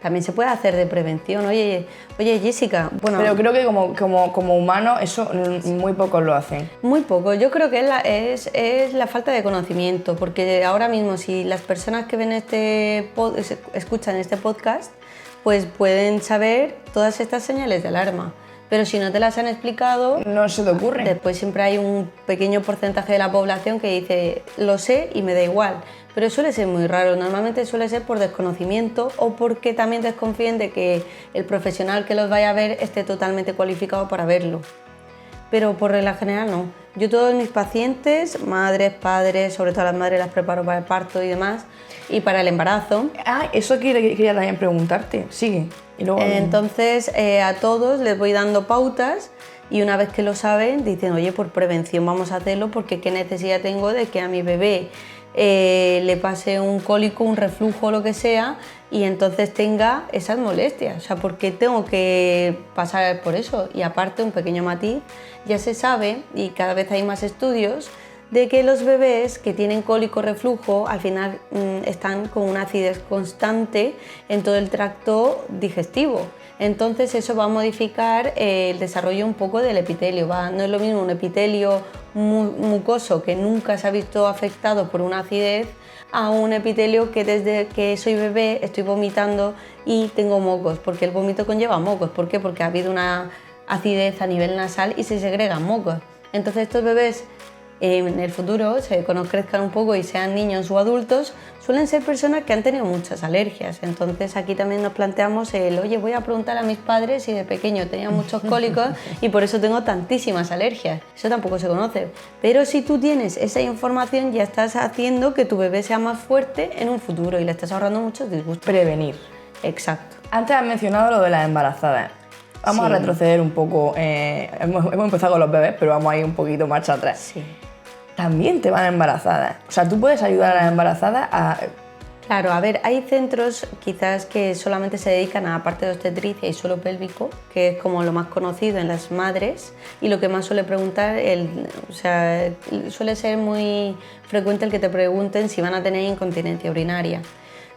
S1: También se puede hacer de prevención. Oye Jessica, bueno...
S2: Pero creo que como humano eso muy pocos lo hacen.
S1: Muy poco. Yo creo que es la falta de conocimiento, porque ahora mismo si las personas que ven escuchan este podcast, pues pueden saber todas estas señales de alarma. Pero si no te las han explicado...
S2: No se te ocurre.
S1: Después siempre hay un pequeño porcentaje de la población que dice, lo sé y me da igual. Pero suele ser muy raro, normalmente suele ser por desconocimiento o porque también desconfíen de que el profesional que los vaya a ver esté totalmente cualificado para verlo. Pero por regla general no. Yo todos mis pacientes, madres, padres, sobre todo las madres las preparo para el parto y demás, y para el embarazo.
S2: Eso quería también preguntarte, sigue. Y luego...
S1: Entonces a todos les voy dando pautas y una vez que lo saben dicen, oye, por prevención vamos a hacerlo porque qué necesidad tengo de que a mi bebé le pase un cólico, un reflujo o lo que sea y entonces tenga esas molestias, o sea, porque tengo que pasar por eso. Y aparte, un pequeño matiz, ya se sabe y cada vez hay más estudios de que los bebés que tienen cólico reflujo al final están con una acidez constante en todo el tracto digestivo. Entonces eso va a modificar el desarrollo un poco del epitelio. No es lo mismo un epitelio mucoso que nunca se ha visto afectado por una acidez a un epitelio que desde que soy bebé estoy vomitando y tengo mocos, porque el vómito conlleva mocos. ¿Por qué? Porque ha habido una acidez a nivel nasal y se segregan mocos. Entonces estos bebés en el futuro, cuando crezcan un poco y sean niños o adultos, suelen ser personas que han tenido muchas alergias. Entonces aquí también nos planteamos oye, voy a preguntar a mis padres si de pequeño tenían muchos cólicos y por eso tengo tantísimas alergias. Eso tampoco se conoce. Pero si tú tienes esa información, ya estás haciendo que tu bebé sea más fuerte en un futuro y le estás ahorrando muchos disgustos.
S2: Prevenir.
S1: Exacto.
S2: Antes has mencionado lo de las embarazadas. Vamos a retroceder un poco. Hemos empezado con los bebés, pero vamos a ir un poquito marcha atrás.
S1: Sí.
S2: También te van embarazadas. O sea, tú puedes ayudar a las embarazadas a...
S1: Claro, a ver, hay centros quizás que solamente se dedican a la parte de obstetricia y suelo pélvico, que es como lo más conocido en las madres y lo que más suele preguntar, suele ser muy frecuente el que te pregunten si van a tener incontinencia urinaria.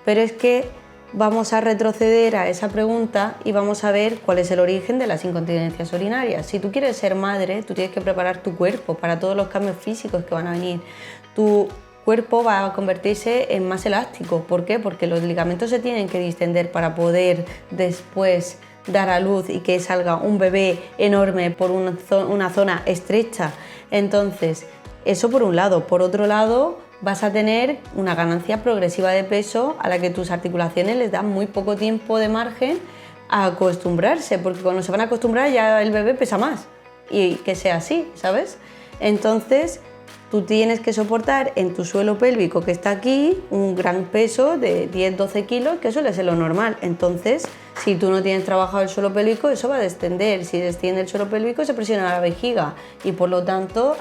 S1: Pero es que vamos a retroceder a esa pregunta y vamos a ver cuál es el origen de las incontinencias urinarias. Si tú quieres ser madre, tú tienes que preparar tu cuerpo para todos los cambios físicos que van a venir. Tu cuerpo va a convertirse en más elástico. ¿Por qué? Porque los ligamentos se tienen que distender para poder después dar a luz y que salga un bebé enorme por una zona estrecha. Entonces, eso por un lado. Por otro lado, vas a tener una ganancia progresiva de peso a la que tus articulaciones les dan muy poco tiempo de margen a acostumbrarse, porque cuando se van a acostumbrar ya el bebé pesa más y que sea así, ¿sabes? Entonces tú tienes que soportar en tu suelo pélvico que está aquí un gran peso de 10-12 kilos, que suele ser lo normal. Entonces, si tú no tienes trabajado el suelo pélvico, eso va a descender. Si desciende el suelo pélvico, se presiona la vejiga y por lo tanto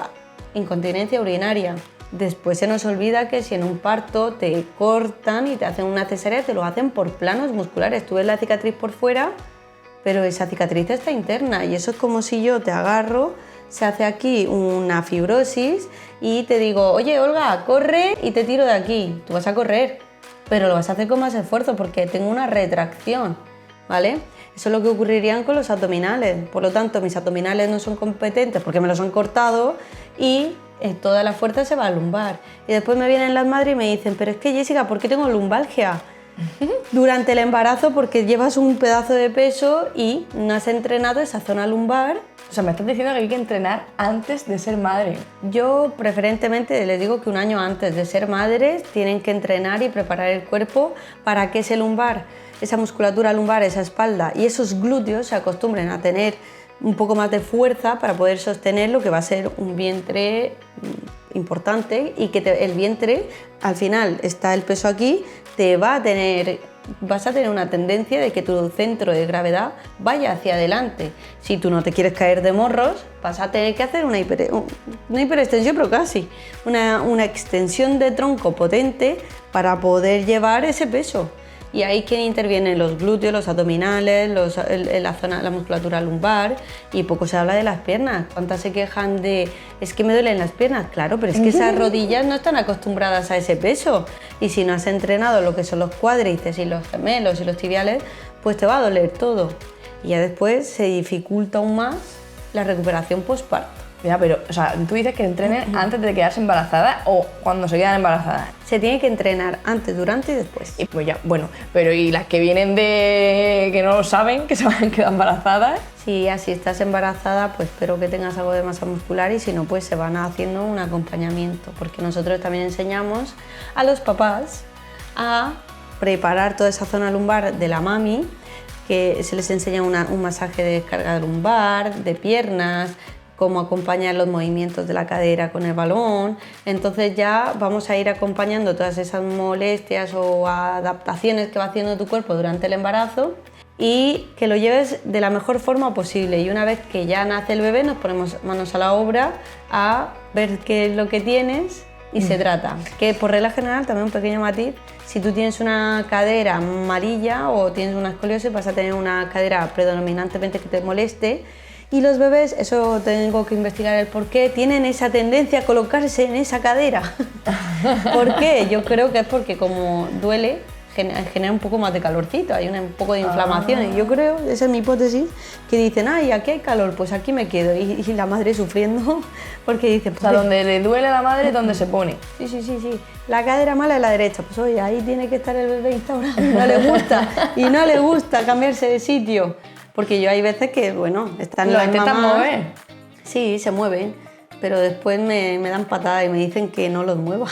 S1: incontinencia urinaria. Después se nos olvida que si en un parto te cortan y te hacen una cesárea, te lo hacen por planos musculares. Tú ves la cicatriz por fuera, pero esa cicatriz está interna y eso es como si yo te agarro, se hace aquí una fibrosis y te digo, oye Olga, corre y te tiro de aquí. Tú vas a correr, pero lo vas a hacer con más esfuerzo porque tengo una retracción, ¿vale? Eso es lo que ocurriría con los abdominales. Por lo tanto, mis abdominales no son competentes porque me los han cortado y toda la fuerza se va al lumbar. Y después me vienen las madres y me dicen, pero es que Jessica, ¿por qué tengo lumbalgia? Durante el embarazo porque llevas un pedazo de peso y no has entrenado esa zona lumbar.
S2: O sea, me estás diciendo que hay que entrenar antes de ser madre.
S1: Yo preferentemente les digo que un año antes de ser madres tienen que entrenar y preparar el cuerpo para que ese lumbar, esa musculatura lumbar, esa espalda y esos glúteos se acostumbren a tener un poco más de fuerza para poder sostener lo que va a ser un vientre importante y que el vientre, al final está el peso aquí, vas a tener una tendencia de que tu centro de gravedad vaya hacia adelante. Si tú no te quieres caer de morros, vas a tener que hacer una hiperextensión, pero casi, una extensión de tronco potente para poder llevar ese peso. Y ahí quien interviene los glúteos, los abdominales, la musculatura lumbar y poco se habla de las piernas. ¿Cuántas se quejan de es que me duelen las piernas? Claro, pero es que esas rodillas no están acostumbradas a ese peso y si no has entrenado lo que son los cuádriceps y los gemelos y los tibiales, pues te va a doler todo. Y ya después se dificulta aún más la recuperación postparto.
S2: Mira, pero, o sea, tú dices que entrenen antes de quedarse embarazada o cuando se quedan embarazadas.
S1: Se tiene que entrenar antes, durante y después.
S2: Y pues ya, bueno, pero ¿y las que vienen de que no lo saben, que se van a quedar embarazadas?
S1: Si así estás embarazada, pues espero que tengas algo de masa muscular y si no, pues se van haciendo un acompañamiento, porque nosotros también enseñamos a los papás a preparar toda esa zona lumbar de la mami, que se les enseña un masaje de descarga lumbar, de piernas, cómo acompañar los movimientos de la cadera con el balón. Entonces ya vamos a ir acompañando todas esas molestias o adaptaciones que va haciendo tu cuerpo durante el embarazo y que lo lleves de la mejor forma posible. Y una vez que ya nace el bebé nos ponemos manos a la obra a ver qué es lo que tienes y se trata. Que por regla general, también un pequeño matiz, si tú tienes una cadera amarilla o tienes una escoliosis vas a tener una cadera predominantemente que te moleste. Y los bebés, eso tengo que investigar el por qué, tienen esa tendencia a colocarse en esa cadera. ¿Por qué? Yo creo que es porque como duele, genera un poco más de calorcito, hay un poco de inflamación. Y yo creo, esa es mi hipótesis, que dicen, ay, aquí hay calor, pues aquí me quedo. Y la madre sufriendo porque dice...
S2: Pues, o sea, donde le duele a la madre es donde se pone.
S1: Sí. La cadera mala es la derecha. Pues oye, ahí tiene que estar el bebé instaurado. No le gusta cambiarse de sitio. Porque yo hay veces que, bueno, están
S2: ¿Lo intentan mover?
S1: Sí, se mueven. pero después me dan patada y me dicen que no los mueva.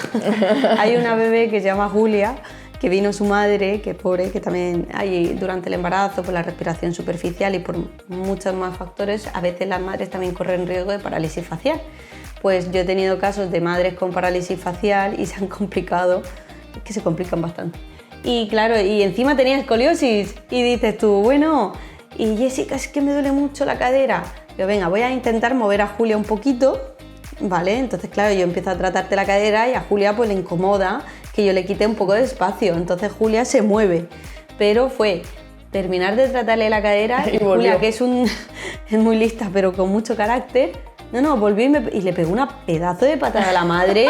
S1: Hay una bebé que se llama Julia, que vino su madre, que pobre, que también hay durante el embarazo por la respiración superficial y por muchos más factores, a veces las madres también corren riesgo de parálisis facial. Pues yo he tenido casos de madres con parálisis facial y se han complicado, es que se complican bastante. Y claro, y encima tenía escoliosis y dices tú, bueno, y Jessica, es que me duele mucho la cadera. Yo, venga, voy a intentar mover a Julia un poquito, ¿vale? Entonces, claro, yo empiezo a tratarte la cadera y a Julia pues le incomoda que yo le quite un poco de espacio. Entonces Julia se mueve, pero fue terminar de tratarle la cadera y Julia, que es muy lista, pero con mucho carácter, volví y le pegó una pedazo de patada a la madre.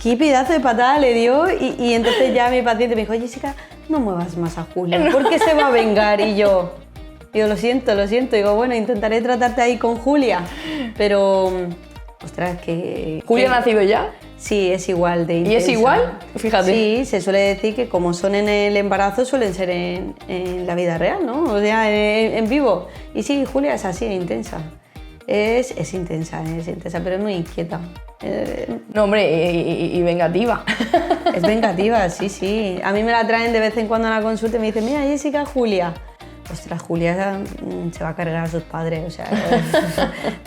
S1: ¿Qué pedazo de patada le dio? Y entonces ya mi paciente me dijo, Jessica, no muevas más a Julia, porque se va a vengar. Y yo, lo siento. Digo, bueno, intentaré tratarte ahí con Julia, pero, ostras, que...
S2: ¿Julia ha nacido ya?
S1: Sí, es igual de intensa.
S2: ¿Y es igual? Fíjate.
S1: Sí, se suele decir que como son en el embarazo, suelen ser en la vida real, ¿no? O sea, en vivo. Y sí, Julia es así, intensa. Es intensa, pero es muy inquieta.
S2: No, hombre, y vengativa.
S1: Es vengativa, sí. A mí me la traen de vez en cuando a la consulta y me dicen, mira, Jessica, Julia. Ostras, Julia se va a cargar a sus padres, o sea,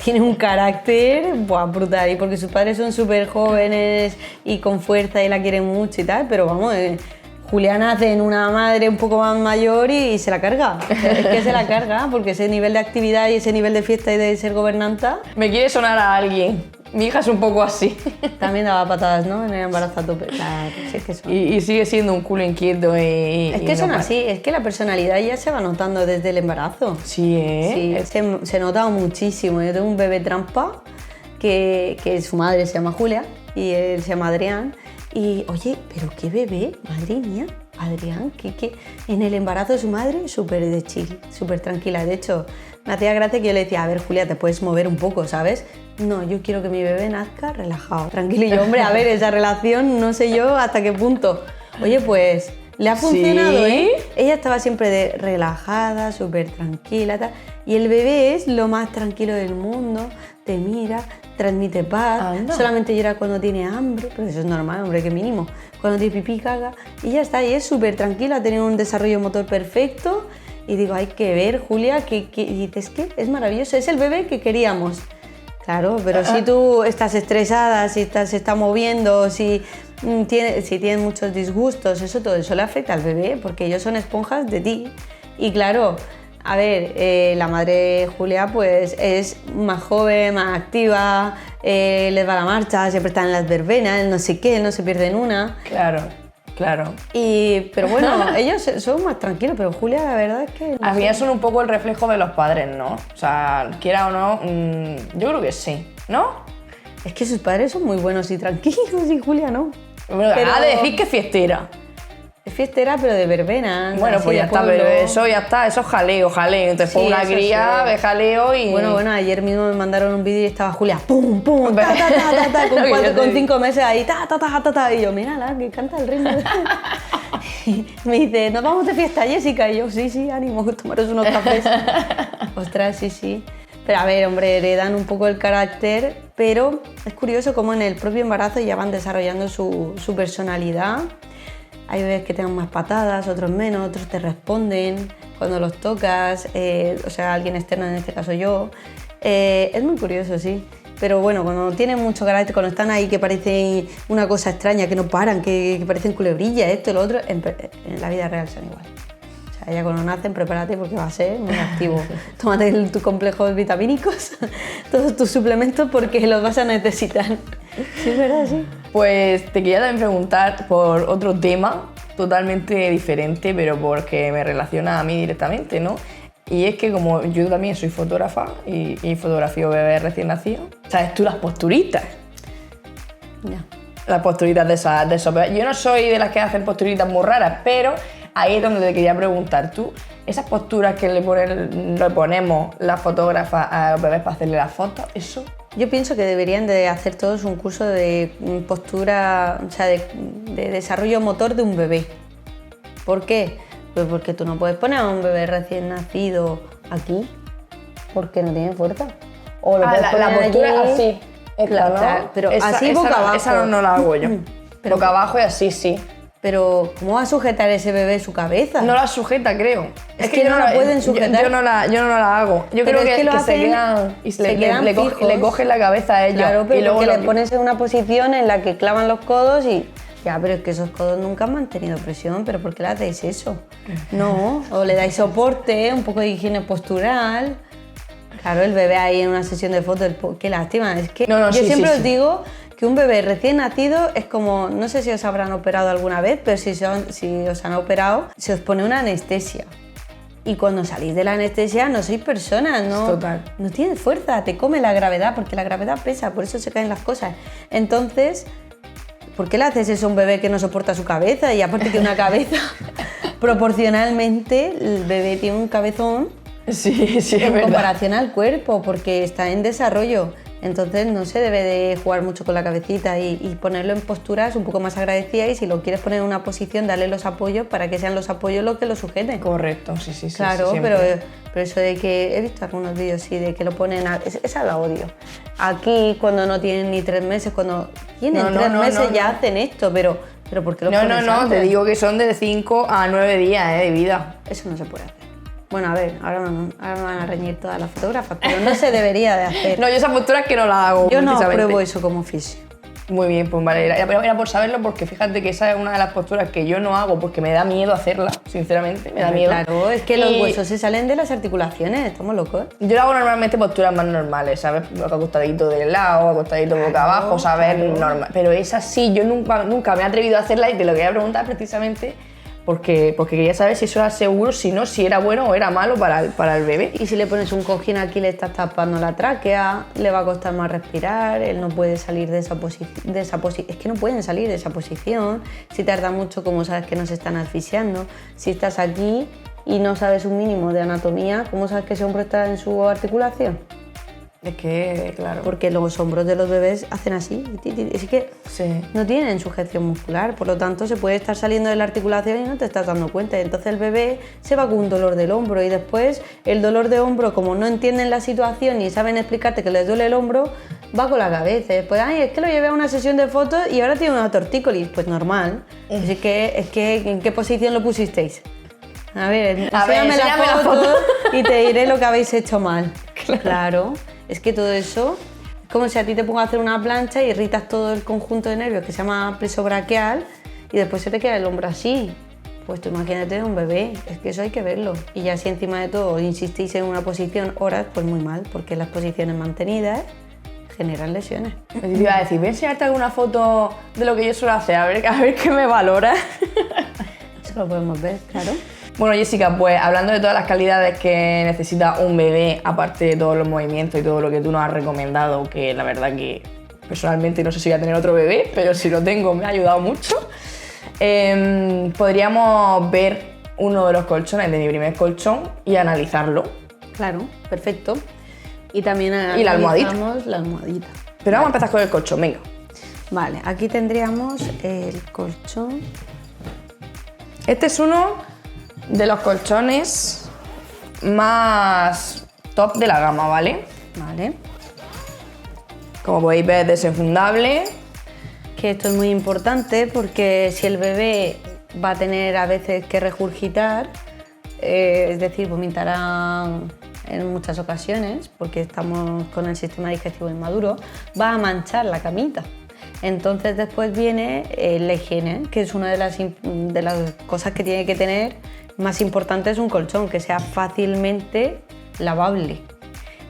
S1: tiene un carácter brutal, y porque sus padres son súper jóvenes y con fuerza y la quieren mucho y tal, pero vamos, Julia nace en una madre un poco más mayor y se la carga, es que se la carga, porque ese nivel de actividad y ese nivel de fiesta y de ser gobernanta...
S2: Me quiere sonar a alguien. Mi hija es un poco así.
S1: También daba patadas, ¿no? En el embarazo a tope. Claro, sí, es que son.
S2: Y sigue siendo un culo inquieto.
S1: Es que son así, es que la personalidad ya se va notando desde el embarazo.
S2: Sí, ¿eh?
S1: Sí, se nota muchísimo. Yo tengo un bebé trampa que su madre se llama Julia y él se llama Adrián. Y oye, pero qué bebé, madre mía, Adrián, que en el embarazo de su madre súper de chill, súper tranquila. De hecho, me hacía gracia que yo le decía, a ver, Julia, te puedes mover un poco, ¿sabes? No, yo quiero que mi bebé nazca relajado, tranquilo. Y yo, hombre, a ver, esa relación no sé yo hasta qué punto. Oye, pues le ha funcionado,
S2: ¿Sí?
S1: ¿eh? Ella estaba siempre relajada, súper tranquila, tal. Y el bebé es lo más tranquilo del mundo, te mira, transmite paz,
S2: Anda.
S1: solamente llora cuando tiene hambre, pero eso es normal, hombre, que mínimo. Cuando tiene pipí, caga, y ya está, y es súper tranquila, ha tenido un desarrollo motor perfecto. Y digo, hay que ver, Julia, y dices que es maravilloso, es el bebé que queríamos. Claro, pero si tú estás estresada, si se está moviendo, si tiene muchos disgustos, todo eso le afecta al bebé, porque ellos son esponjas de ti. Y claro, a ver, la madre de Julia pues es más joven, más activa, les va la marcha, siempre están en las verbenas, no sé qué, no se pierden una.
S2: Claro.
S1: Pero bueno, ellos son más tranquilos, pero Julia la verdad es que...
S2: Al final son un poco el reflejo de los padres, ¿no? O sea, quiera o no, yo creo que sí, ¿no?
S1: Es que sus padres son muy buenos y tranquilos y Julia no.
S2: Bueno,
S1: Pero-
S2: ha de decir que es fiestera.
S1: Es fiestera, pero de verbenas.
S2: Bueno,
S1: así
S2: pues
S1: de
S2: ya está,
S1: pueblo.
S2: pero eso ya está, eso es jaleo. Entonces,
S1: Sí,
S2: por una
S1: eso
S2: cría
S1: sí.
S2: de jaleo y...
S1: Bueno, ayer mismo me mandaron un vídeo y estaba Julia, pum, pum,
S2: Hombre.
S1: con,
S2: Lo que yo te
S1: con
S2: digo.
S1: 5 meses ahí, ta. Y yo, mírala, que canta el ritmo. Y me dice, nos vamos de fiesta, Jessica. Y yo, sí, ánimo, tomaros unos cafés. Ostras, sí. Pero a ver, hombre, heredan un poco el carácter, pero es curioso cómo en el propio embarazo ya van desarrollando su personalidad. Hay bebés que tengan más patadas, otros menos, otros te responden cuando los tocas, o sea, alguien externo, en este caso yo. Es muy curioso, sí. Pero bueno, cuando tienen mucho carácter, cuando están ahí que parecen una cosa extraña, que no paran, que parecen culebrillas, esto y lo otro, en la vida real son igual. O sea, ya cuando nacen, prepárate porque va a ser muy activo. Tómate tus complejos vitamínicos, todos tus suplementos porque los vas a necesitar. Sí, es verdad, sí.
S2: Pues te quería también preguntar por otro tema totalmente diferente, pero porque me relaciona a mí directamente, ¿no? Y es que como yo también soy fotógrafa y fotografío bebés recién nacidos, ¿sabes tú las posturitas?
S1: Ya.
S2: Las posturitas de esos bebés. Yo no soy de las que hacen posturitas muy raras, pero ahí es donde te quería preguntar tú, esas posturas que le ponemos las fotógrafas a los bebés para hacerle las fotos, ¿eso?
S1: Yo pienso que deberían de hacer todos un curso de postura, o sea, de desarrollo motor de un bebé. ¿Por qué? Pues porque tú no puedes poner a un bebé recién nacido aquí, porque no tiene fuerza. O lo puedes
S2: la
S1: poner
S2: postura
S1: allí.
S2: así. Claro,
S1: pero así boca abajo.
S2: Esa no la hago yo.
S1: Pero-
S2: boca abajo y así, sí.
S1: Pero, ¿cómo va a sujetar ese bebé su cabeza?
S2: No la sujeta, creo.
S1: Es que no la pueden sujetar.
S2: Yo no la hago. Yo
S1: Pero
S2: creo
S1: es que lo
S2: se
S1: hacen-
S2: quedan y
S1: se quedan fijos.
S2: le cogen la cabeza a ellos.
S1: Claro, pero
S2: y luego
S1: porque
S2: lo-
S1: le pones en una posición en la que clavan los codos y... Ya, pero es que esos codos nunca han mantenido presión, ¿pero por qué le hacéis eso? No, o le dais soporte, un poco de higiene postural. Claro, el bebé ahí en una sesión de fotos, qué lástima. Es que
S2: No,
S1: yo
S2: sí,
S1: siempre
S2: sí,
S1: os digo que un bebé recién nacido es como, no sé si os habrán operado alguna vez, pero si os han operado, se os pone una anestesia. Y cuando salís de la anestesia no sois personas, ¿no?
S2: Total.
S1: No tienes fuerza, te come la gravedad, porque la gravedad pesa, por eso se caen las cosas. Entonces, ¿por qué le haces eso a un bebé que no soporta su cabeza? Y aparte que una cabeza, proporcionalmente, el bebé tiene un cabezón
S2: Sí, es
S1: en
S2: verdad.
S1: comparación al cuerpo, porque está en desarrollo. Entonces no se debe de jugar mucho con la cabecita y ponerlo en posturas un poco más agradecidas, y si lo quieres poner en una posición, darle los apoyos para que sean los apoyos los que lo sujeten.
S2: Correcto, sí.
S1: Claro,
S2: sí,
S1: pero
S2: siempre.
S1: eso de que he visto algunos vídeos sí, de que lo ponen, esa la odio. Aquí cuando no tienen ni 3 meses, cuando tienen
S2: No,
S1: 3
S2: no,
S1: meses
S2: no,
S1: ya
S2: no.
S1: hacen esto, pero ¿por qué lo
S2: No,
S1: pones
S2: te
S1: antes?
S2: digo que son de 5 a 9 días de vida.
S1: Eso no se puede hacer. Bueno, a ver, ahora me van a reñir todas las fotógrafas, pero no se debería de hacer.
S2: No, yo esa postura es que no la hago.
S1: Yo no
S2: precisamente.
S1: apruebo eso como fisio.
S2: Muy bien, pues vale, era por saberlo, porque fíjate que esa es una de las posturas que yo no hago porque me da miedo hacerla, sinceramente, me da miedo.
S1: Claro, es que los
S2: Y
S1: huesos se salen de las articulaciones, estamos locos.
S2: Yo hago normalmente posturas más normales, ¿sabes? Acostadito de lado, acostadito boca abajo, ¿sabes?
S1: claro.
S2: Normal. Pero esa sí, yo nunca me he atrevido a hacerla, y te lo quería preguntar precisamente porque quería saber si eso era seguro, si no, si era bueno o era malo para el bebé.
S1: Y si le pones un cojín aquí, le estás tapando la tráquea, le va a costar más respirar, él no puede salir de esa posición. Es que no pueden salir de esa posición. Si tarda mucho, como sabes que no se están asfixiando. Si estás aquí y no sabes un mínimo de anatomía, ¿cómo sabes que ese hombro está en su articulación?
S2: Es que, claro.
S1: Porque los hombros de los bebés hacen así. Así que
S2: Sí.
S1: no tienen sujeción muscular, por lo tanto se puede estar saliendo de la articulación y no te estás dando cuenta. Entonces el bebé se va con un dolor del hombro, y después el dolor de hombro, como no entienden la situación ni saben explicarte que les duele el hombro, va con la cabeza. Después, ay, es que lo llevé a una sesión de fotos y ahora tiene una tortícolis. Pues normal. Así que, ¿en qué posición lo pusisteis? A ver, enséñame la foto y te diré lo que habéis hecho mal. Claro. Es que todo eso es como si a ti te pongo a hacer una plancha y irritas todo el conjunto de nervios que se llama pleso braquial y después se te queda el hombro así. Pues tú imagínate un bebé, es que eso hay que verlo. Y ya si encima de todo insistís en una posición horas, pues muy mal, porque las posiciones mantenidas generan lesiones.
S2: Te iba a decir, voy a enseñarte alguna foto de lo que yo suelo hacer, a ver qué me valora.
S1: Eso lo podemos ver, claro.
S2: Bueno, Jessica, pues hablando de todas las calidades que necesita un bebé, aparte de todos los movimientos y todo lo que tú nos has recomendado, que la verdad que personalmente no sé si voy a tener otro bebé, pero si lo tengo me ha ayudado mucho, podríamos ver uno de los colchones de mi primer colchón y analizarlo.
S1: Claro, perfecto. Y también
S2: Y la almohadita.
S1: analizamos la almohadita.
S2: Pero vamos a empezar con el colchón, venga.
S1: Vale, aquí tendríamos el colchón.
S2: Este es uno de los colchones más top de la gama, ¿vale?
S1: Vale.
S2: Como podéis ver, es desenfundable.
S1: Que esto es muy importante porque si el bebé va a tener a veces que regurgitar, es decir, vomitará en muchas ocasiones porque estamos con el sistema digestivo inmaduro, va a manchar la camita. Entonces después viene la higiene, que es una de las cosas que tiene que tener más importante, es un colchón que sea fácilmente lavable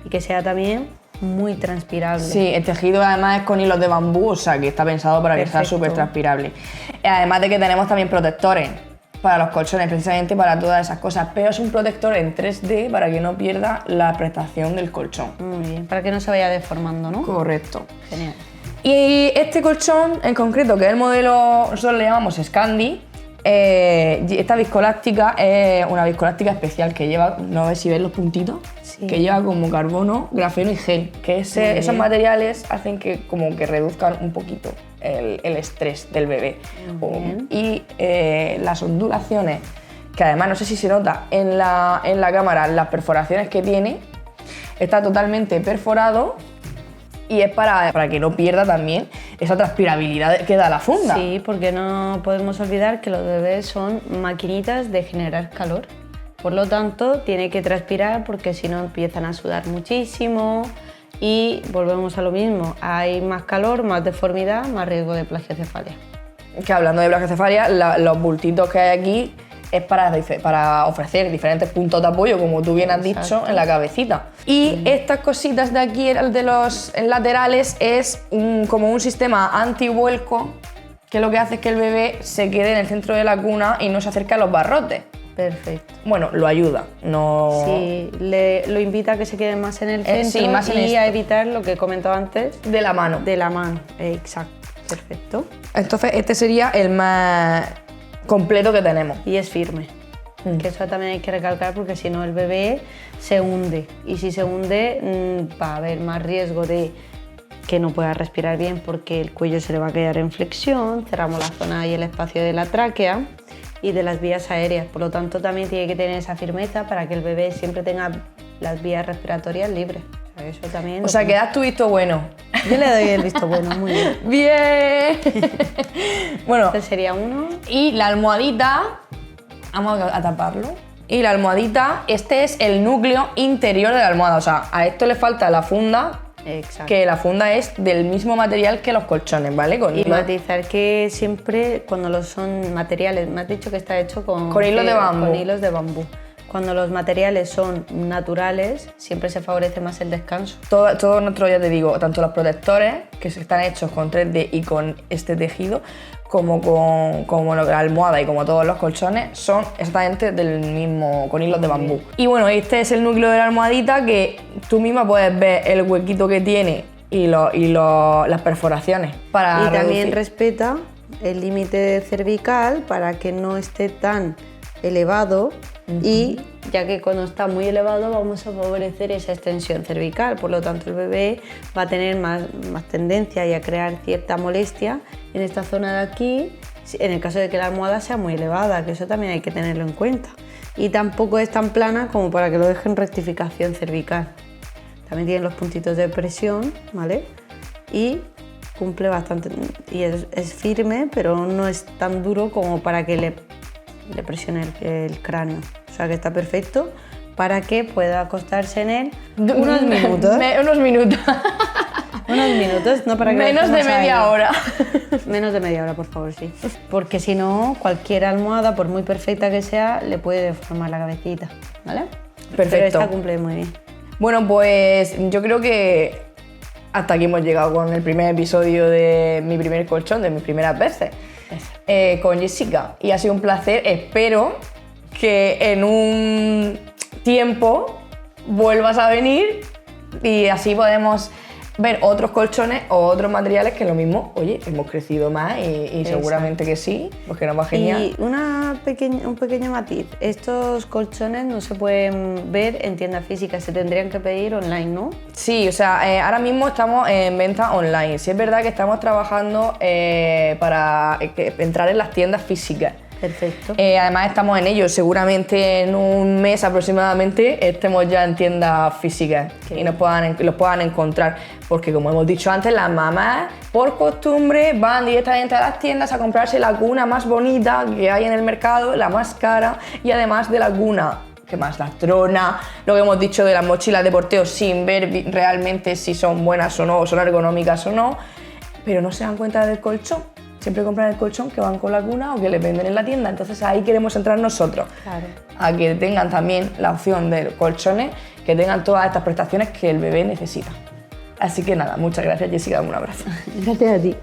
S1: y que sea también muy transpirable.
S2: Sí, el tejido además es con hilos de bambú, o sea que está pensado para que sea
S1: Perfecto.
S2: súper transpirable. Además de que tenemos también protectores para los colchones, precisamente para todas esas cosas, pero es un protector en 3D para que no pierda la prestación del colchón.
S1: Muy bien, para que no se vaya deformando, ¿no?
S2: Correcto.
S1: Genial.
S2: Y este colchón en concreto, que es el modelo, nosotros le llamamos Scandi, esta viscoelástica es una viscoelástica especial que lleva, no sé si ves los puntitos,
S1: Sí.
S2: que lleva como carbono, grafeno y gel, que esos
S1: bien.
S2: materiales hacen que como que reduzcan un poquito el estrés del bebé.
S1: Muy bien.
S2: Y las ondulaciones, que además no sé si se nota en la cámara, las perforaciones que tiene, está totalmente perforado y es para que no pierda también esa transpirabilidad que da la funda.
S1: Sí, porque no podemos olvidar que los bebés son maquinitas de generar calor. Por lo tanto, tiene que transpirar porque si no empiezan a sudar muchísimo y volvemos a lo mismo. Hay más calor, más deformidad, más riesgo de plagiocefalia.
S2: Que hablando de plagiocefalia, los bultitos que hay aquí es para ofrecer diferentes puntos de apoyo, como tú bien has dicho, en la cabecita. Y estas cositas de aquí, de los laterales, es como un sistema antivuelco, que lo que hace es que el bebé se quede en el centro de la cuna y no se acerque a los barrotes.
S1: Perfecto.
S2: Bueno, lo ayuda, no...
S1: Sí, lo invita a que se quede más en el centro
S2: sí, más en
S1: y
S2: esto.
S1: a evitar lo que he comentado antes.
S2: De la mano.
S1: De la mano, exacto. Perfecto.
S2: Entonces este sería el más completo que tenemos.
S1: Y es firme. Que eso también hay que recalcar porque si no el bebé se hunde. Y si se hunde va a haber más riesgo de que no pueda respirar bien porque el cuello se le va a quedar en flexión, cerramos la zona y el espacio de la tráquea y de las vías aéreas. Por lo tanto, también tiene que tener esa firmeza para que el bebé siempre tenga las vías respiratorias libres. O sea, eso también
S2: O sea, que das tu visto bueno.
S1: yo le doy el visto bueno, muy bien.
S2: ¡Bien! Bueno,
S1: Este sería uno.
S2: y la almohadita, vamos a taparlo. Y la almohadita, este es el núcleo interior de la almohada. O sea, a esto le falta la funda,
S1: Exacto.
S2: que la funda es del mismo material que los colchones, ¿vale?
S1: Y matizar que siempre cuando son materiales, me has dicho que está hecho con
S2: hilos de bambú.
S1: Con hilos de bambú. Cuando los materiales son naturales, siempre se favorece más el descanso.
S2: Todo nuestro, ya te digo, tanto los protectores, que están hechos con 3D y con este tejido, como la almohada y como todos los colchones, son exactamente del mismo, con hilos de bambú. Y bueno, este es el núcleo de la almohadita, que tú misma puedes ver el huequito que tiene y las perforaciones. Para
S1: Y también
S2: reducir.
S1: respeta el límite cervical para que no esté tan elevado y ya que cuando está muy elevado vamos a favorecer esa extensión cervical, por lo tanto el bebé va a tener más tendencia y a crear cierta molestia en esta zona de aquí, en el caso de que la almohada sea muy elevada, que eso también hay que tenerlo en cuenta. Y tampoco es tan plana como para que lo dejen rectificación cervical. También tiene los puntitos de presión, ¿vale? Y cumple bastante, y es firme, pero no es tan duro como para que le presione el cráneo. O sea que está perfecto para que pueda acostarse en él unos minutos.
S2: Unos minutos.
S1: Unos minutos, no para que
S2: Menos de media hora.
S1: Menos de media hora, por favor, sí. Porque si no, cualquier almohada, por muy perfecta que sea, le puede deformar la cabecita, ¿vale?
S2: Perfecto.
S1: Pero esta cumple muy bien.
S2: Bueno, pues yo creo que hasta aquí hemos llegado con el primer episodio de mi primer colchón, de mis primeras veces, con Jessica. Y ha sido un placer. Espero que en un tiempo vuelvas a venir y así podemos ver otros colchones o otros materiales que lo mismo, oye, hemos crecido más y seguramente que sí, porque nos va genial.
S1: Y un pequeño matiz, estos colchones no se pueden ver en tiendas físicas, se tendrían que pedir online, ¿no?
S2: Sí, o sea, ahora mismo estamos en venta online. Sí es verdad que estamos trabajando para entrar en las tiendas físicas.
S1: Perfecto.
S2: Además estamos en ello, seguramente en un mes aproximadamente estemos ya en tiendas físicas y los puedan encontrar, porque como hemos dicho antes, las mamás por costumbre van directamente a las tiendas a comprarse la cuna más bonita que hay en el mercado, la más cara, y además de la cuna, ¿qué más? La trona, lo que hemos dicho de las mochilas de porteo sin ver realmente si son buenas o no, o son ergonómicas o no, pero no se dan cuenta del colchón. Siempre compran el colchón que van con la cuna o que les venden en la tienda, entonces ahí queremos entrar nosotros.
S1: Claro.
S2: A que tengan también la opción de colchones, que tengan todas estas prestaciones que el bebé necesita. Así que nada, muchas gracias Jessica, un abrazo.
S1: Gracias a ti.